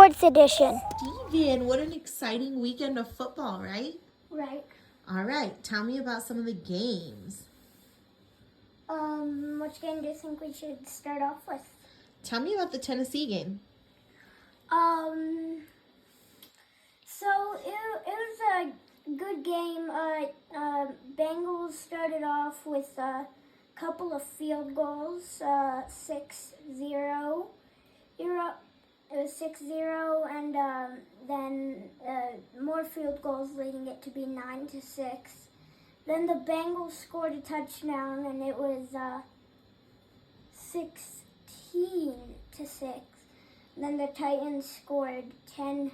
Sports Edition. Steven, what an exciting weekend of football, right? Right. All right, tell me about some of the games. Which game do you think we should start off with? Tell me about the Tennessee game. So it was a good game. Bengals started off with a couple of field goals, 6-0. It was 6-0, and then more field goals, leading it to be 9-6. Then the Bengals scored a touchdown, and it was 16-6. Then the Titans scored 10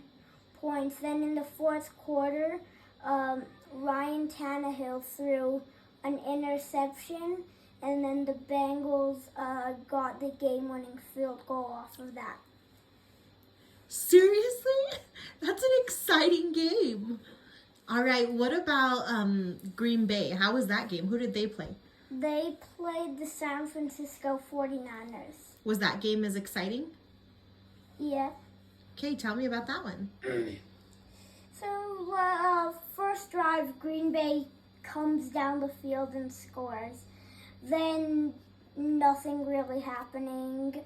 points. Then in the fourth quarter, Ryan Tannehill threw an interception, and then the Bengals got the game-winning field goal off of that. Seriously? That's an exciting game. All right, what about Green Bay? How was that game? Who did they play? They played the San Francisco 49ers. Was that game as exciting? Yeah. Okay, tell me about that one. So, first drive, Green Bay comes down the field and scores. Then nothing really happening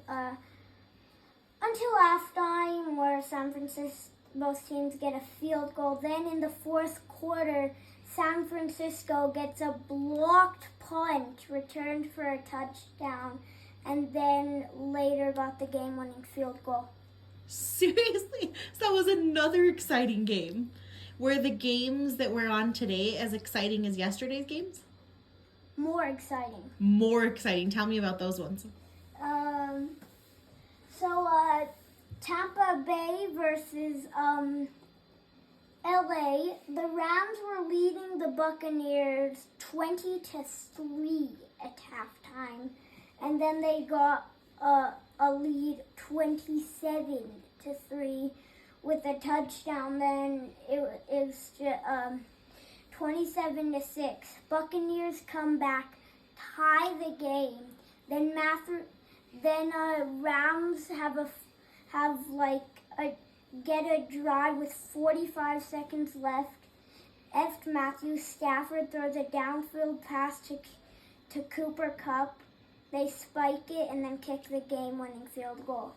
until halftime, where San Francisco, both teams get a field goal. Then in the fourth quarter, San Francisco gets a blocked punt returned for a touchdown, and then later got the game-winning field goal. Seriously? So that was another exciting game. Were the games that we're on today as exciting as yesterday's games? More exciting. More exciting. Tell me about those ones. Tampa Bay versus LA. The Rams were leading the Buccaneers 20-3 at halftime, and then they got a lead 27-3 with a touchdown. Then it was 27-6. Buccaneers come back, tie the game. Then Rams get a drive with 45 seconds left. Matthew Stafford throws a downfield pass to Cooper Kupp. They spike it and then kick the game-winning field goal.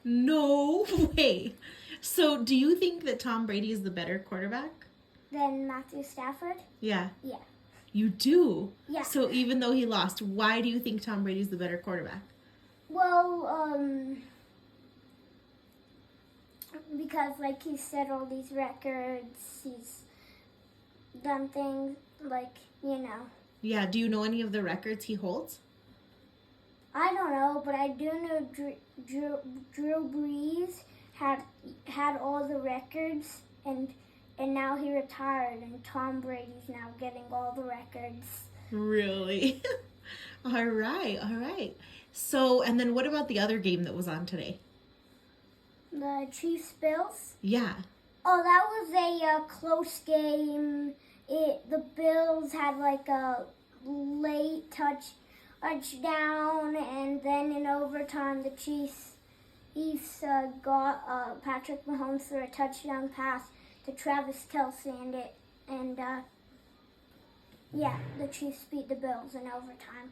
No way. So do you think that Tom Brady is the better quarterback Than Matthew Stafford? Yeah. Yeah. You do? Yeah. So even though he lost, why do you think Tom Brady's the better quarterback? Well, because he's set all these records, he's done things Yeah, do you know any of the records he holds? I don't know, but I do know Drew Brees had all the records, and now he retired, and Tom Brady's now getting all the records. Really? All right. So, and then what about the other game that was on today? The Chiefs-Bills? Yeah. Oh, that was a close game. The Bills had a late touchdown, and then in overtime, the Chiefs got Patrick Mahomes through a touchdown pass to Travis Kelce, and the Chiefs beat the Bills in overtime.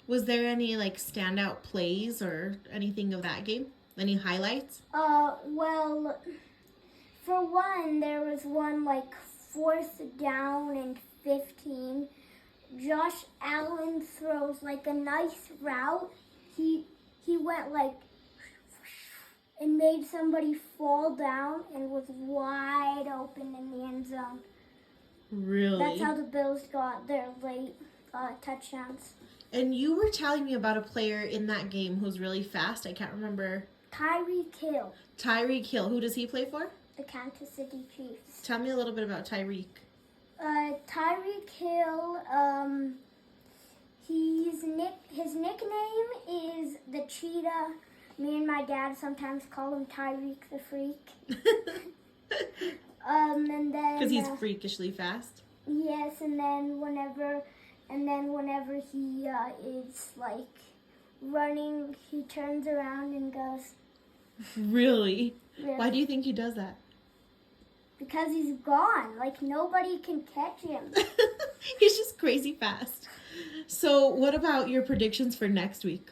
Was there any standout plays or anything of that game? Any highlights? Well, for one, there was one 4th down and 15. Josh Allen throws a nice route. He went and made somebody fall down and was wide open in the end zone. Really? That's how the Bills got their late touchdowns. And you were telling me about a player in that game who's really fast. I can't remember. Tyreek Hill. Tyreek Hill. Who does he play for? The Kansas City Chiefs. Tell me a little bit about Tyreek. Tyreek Hill, his nickname is the Cheetah. Me and my dad sometimes call him Tyreek the Freak. And then because he's freakishly fast. Yes, and then whenever he is running, he turns around and goes, Really? Really. Why do you think he does that? Because he's gone. Like, nobody can catch him. He's just crazy fast. So, what about your predictions for next week?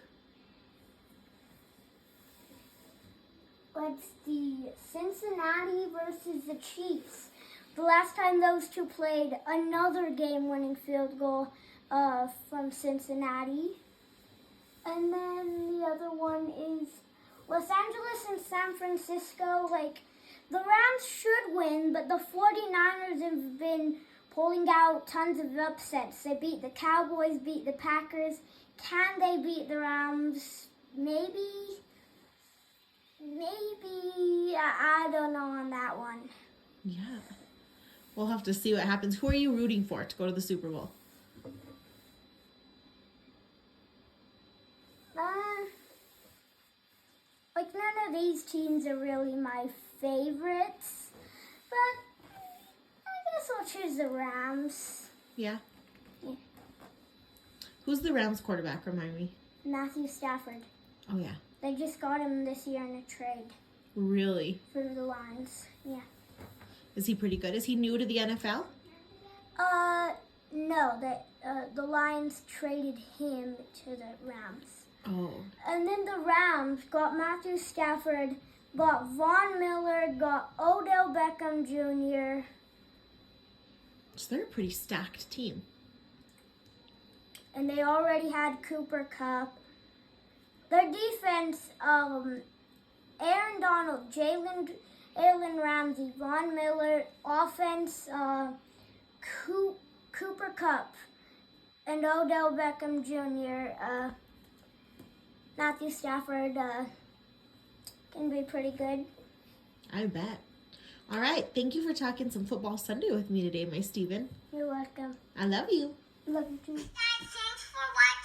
Let's see. Cincinnati versus the Chiefs. The last time those two played, another game-winning field goal from Cincinnati. And then the other one is Los Angeles and San Francisco. Like, the Rams should win, but the 49ers have been pulling out tons of upsets. They beat the Cowboys, beat the Packers. Can they beat the Rams? Maybe. I don't know on that one. Yeah. We'll have to see what happens. Who are you rooting for to go to the Super Bowl? Like, none of these teams are really my favorites, but I guess I'll choose the Rams. Yeah. Yeah. Who's the Rams quarterback? Remind me. Matthew Stafford. Oh, yeah. They just got him this year in a trade Really? for the Lions. Yeah. Is he pretty good? Is he new to the NFL? No. The Lions traded him to the Rams. Oh. And then the Rams got Matthew Stafford, got Von Miller, got Odell Beckham Jr. So they're a pretty stacked team. And they already had Cooper Kupp. Their defense, Aaron Donald, Jalen Ramsey, Von Miller. Offense, Cooper Kupp and Odell Beckham Jr. Matthew Stafford can be pretty good. I bet. All right. Thank you for talking some Football Sunday with me today, my Steven. You're welcome. I love you. Love you too. Thanks for watching.